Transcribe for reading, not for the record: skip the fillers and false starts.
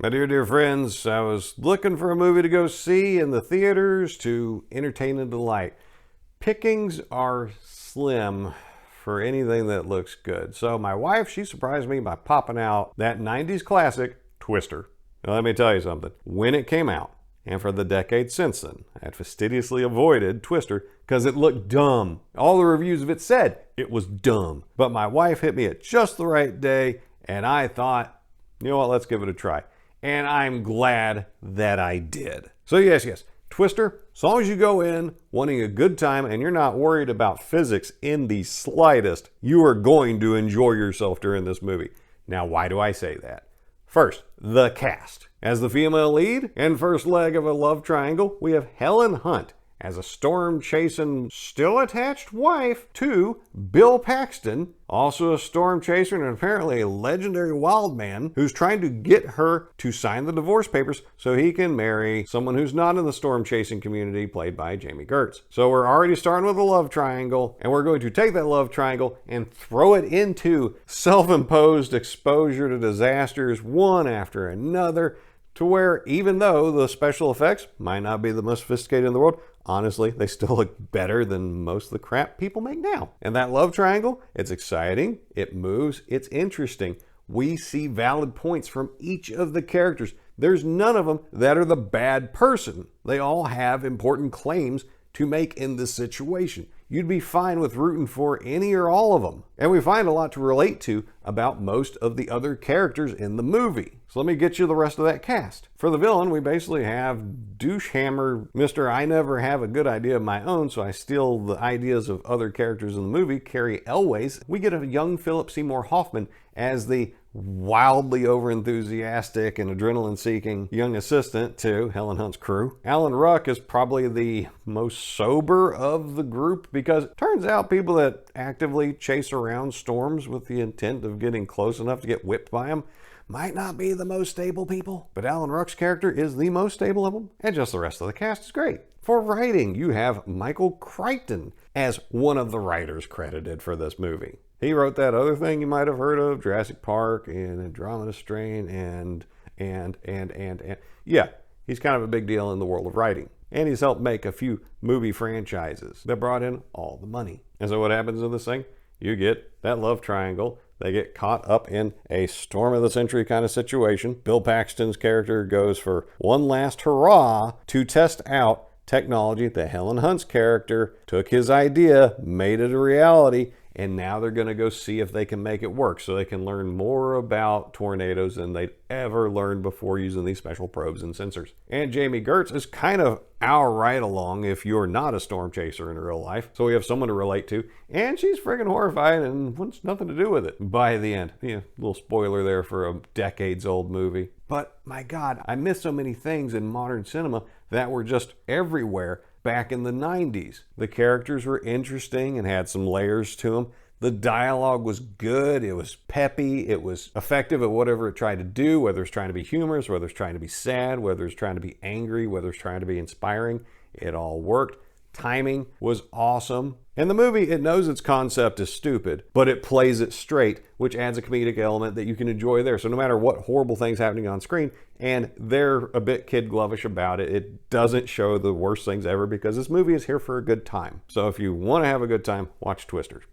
My dear friends, I was looking for a movie to go see in the theaters to entertain and delight. Pickings are slim for anything that looks good. So my wife, she surprised me by popping out that 90s classic, Twister. Now, let me tell you something. When it came out, and for the decades since then, I had fastidiously avoided Twister because it looked dumb. All the reviews of it said it was dumb. But my wife hit me at just the right day, and I thought, you know what, let's give it a try. And I'm glad that I did. So yes, Twister, as long as you go in wanting a good time and you're not worried about physics in the slightest, you are going to enjoy yourself during this movie. Now, why do I say that? First, the cast. As the female lead and first leg of a love triangle, we have Helen Hunt as a storm-chasing, still-attached wife to Bill Paxton, also a storm chaser and apparently a legendary wild man who's trying to get her to sign the divorce papers so he can marry someone who's not in the storm-chasing community, played by Jami Gertz. So we're already starting with a love triangle, and we're going to take that love triangle and throw it into self-imposed exposure to disasters one after another, to where even though the special effects might not be the most sophisticated in the world, honestly, they still look better than most of the crap people make now. And that love triangle, it's exciting, it moves, it's interesting. We see valid points from each of the characters. There's none of them that are the bad person. They all have important claims to make in this situation. You'd be fine with rooting for any or all of them. And we find a lot to relate to about most of the other characters in the movie. So let me get you the rest of that cast. For the villain, we basically have douche hammer Mr. I never have a good idea of my own, so I steal the ideas of other characters in the movie, Cary Elwes. We get a young Philip Seymour Hoffman as the wildly overenthusiastic and adrenaline-seeking young assistant to Helen Hunt's crew. Alan Ruck is probably the most sober of the group because it turns out people that actively chase around storms with the intent of getting close enough to get whipped by them might not be the most stable people. But Alan Ruck's character is the most stable of them, and just the rest of the cast is great. For writing, you have Michael Crichton as one of the writers credited for this movie. He wrote that other thing you might have heard of, Jurassic Park and Andromeda Strain and yeah, he's kind of a big deal in the world of writing. And he's helped make a few movie franchises that brought in all the money. And so what happens in this thing? You get that love triangle. They get caught up in a storm of the century kind of situation. Bill Paxton's character goes for one last hurrah to test out technology that Helen Hunt's character took his idea, made it a reality, and now they're going to go see if they can make it work so they can learn more about tornadoes than they'd ever learned before using these special probes and sensors. And Jami Gertz is kind of our ride along if you're not a storm chaser in real life. So we have someone to relate to, and she's friggin' horrified and wants nothing to do with it by the end. Yeah, little spoiler there for a decades old movie. But my God, I miss so many things in modern cinema that were just everywhere back in the 90s. The characters were interesting and had some layers to them. The dialogue was good, it was peppy, it was effective at whatever it tried to do, whether it's trying to be humorous, whether it's trying to be sad, whether it's trying to be angry, whether it's trying to be inspiring. It all worked. Timing was awesome. And the movie, it knows its concept is stupid, but it plays it straight, which adds a comedic element that you can enjoy there. So no matter what horrible things happening on screen, and they're a bit kid glovish about it, it doesn't show the worst things ever because this movie is here for a good time. So if you want to have a good time, watch Twisters.